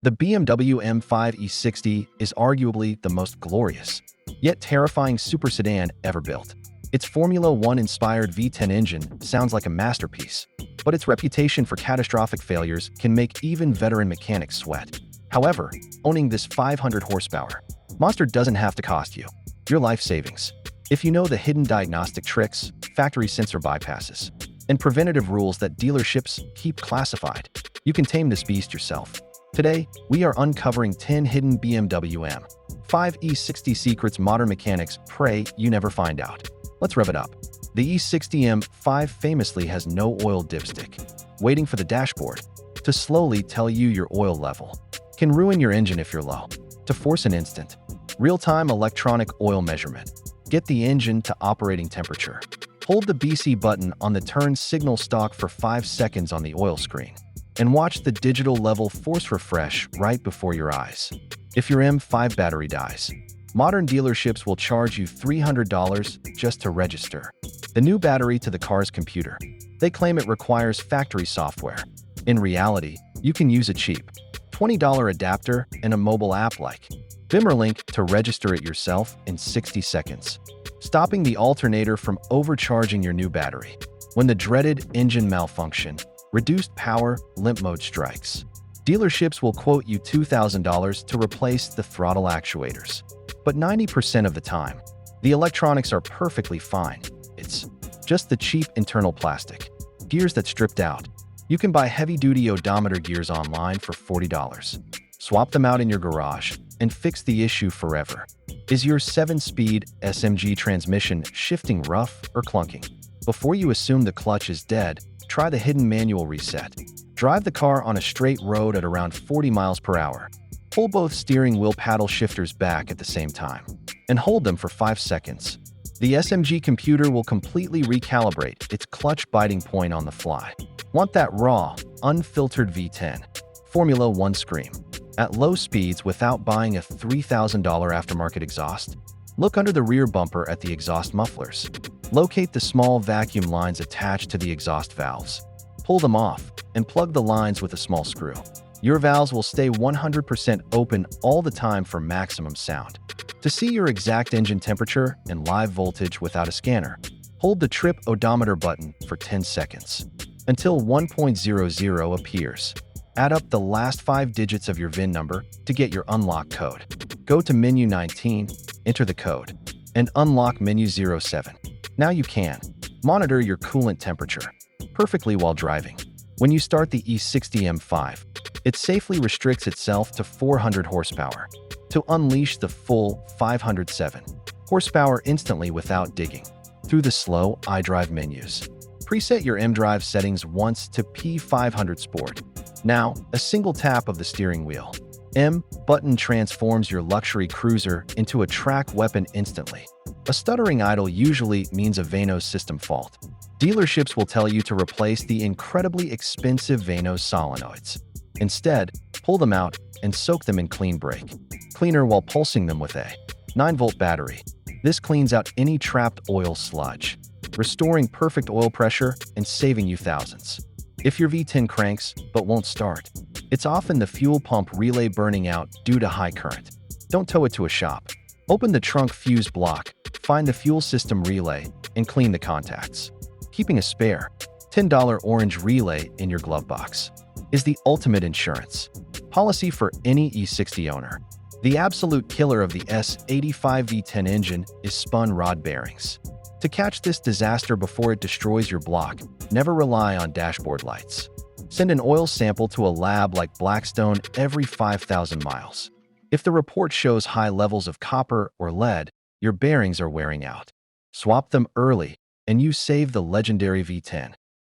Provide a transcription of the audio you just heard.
The BMW M5 E60 is arguably the most glorious, yet terrifying super sedan ever built. Its Formula One-inspired V10 engine sounds like a masterpiece, but its reputation for catastrophic failures can make even veteran mechanics sweat. However, owning this 500 horsepower monster doesn't have to cost you your life savings. If you know the hidden diagnostic tricks, factory sensor bypasses, and preventative rules that dealerships keep classified, you can tame this beast yourself. Today, we are uncovering 10 hidden BMW M5 E60 secrets modern mechanics pray you never find out. Let's rev it up. The E60 M5 famously has no oil dipstick, waiting for the dashboard to slowly tell you your oil level. Can ruin your engine if you're low. To force an instant, real-time electronic oil measurement. Get the engine to operating temperature. Hold the BC button on the turn signal stalk for 5 seconds on the oil screen, and watch the digital level force refresh right before your eyes. If your M5 battery dies, modern dealerships will charge you $300 just to register the new battery to the car's computer. They claim it requires factory software. In reality, you can use a cheap $20 adapter and a mobile app like Vimmerlink to register it yourself in 60 seconds, stopping the alternator from overcharging your new battery. When the dreaded engine malfunction, reduced power, limp mode strikes, dealerships will quote you $2,000 to replace the throttle actuators. But 90% of the time, the electronics are perfectly fine. It's just the cheap internal plastic gears that stripped out. You can buy heavy-duty odometer gears online for $40. Swap them out in your garage and fix the issue forever. Is your 7-speed SMG transmission shifting rough or clunking? Before you assume the clutch is dead, try the hidden manual reset. Drive the car on a straight road at around 40 miles per hour. Pull both steering wheel paddle shifters back at the same time, and hold them for 5 seconds. The SMG computer will completely recalibrate its clutch biting point on the fly. Want that raw, unfiltered V10 Formula One scream at low speeds without buying a $3,000 aftermarket exhaust? Look under the rear bumper at the exhaust mufflers. Locate the small vacuum lines attached to the exhaust valves. Pull them off and plug the lines with a small screw. Your valves will stay 100% open all the time for maximum sound. To see your exact engine temperature and live voltage without a scanner, hold the trip odometer button for 10 seconds until 1.00 appears. Add up the last 5 digits of your VIN number to get your unlock code. Go to menu 19, enter the code, and unlock menu 07. Now you can monitor your coolant temperature perfectly while driving. When you start the E60 M5, it safely restricts itself to 400 horsepower to unleash the full 507 horsepower instantly without digging through the slow iDrive menus. Preset your mDrive settings once to P500 Sport. Now, a single tap of the steering wheel M button transforms your luxury cruiser into a track weapon instantly. A stuttering idle usually means a Vanos system fault. Dealerships will tell you to replace the incredibly expensive Vanos solenoids. Instead, pull them out and soak them in clean brake cleaner while pulsing them with a 9-volt battery. This cleans out any trapped oil sludge, restoring perfect oil pressure and saving you thousands. If your V10 cranks but won't start, it's often the fuel pump relay burning out due to high current. Don't tow it to a shop. Open the trunk fuse block, find the fuel system relay, and clean the contacts. Keeping a spare $10 orange relay in your glove box is the ultimate insurance policy for any E60 owner. The absolute killer of the S85 V10 engine is spun rod bearings. To catch this disaster before it destroys your block, never rely on dashboard lights. Send an oil sample to a lab like Blackstone every 5,000 miles. If the report shows high levels of copper or lead, your bearings are wearing out. Swap them early, and you save the legendary V10.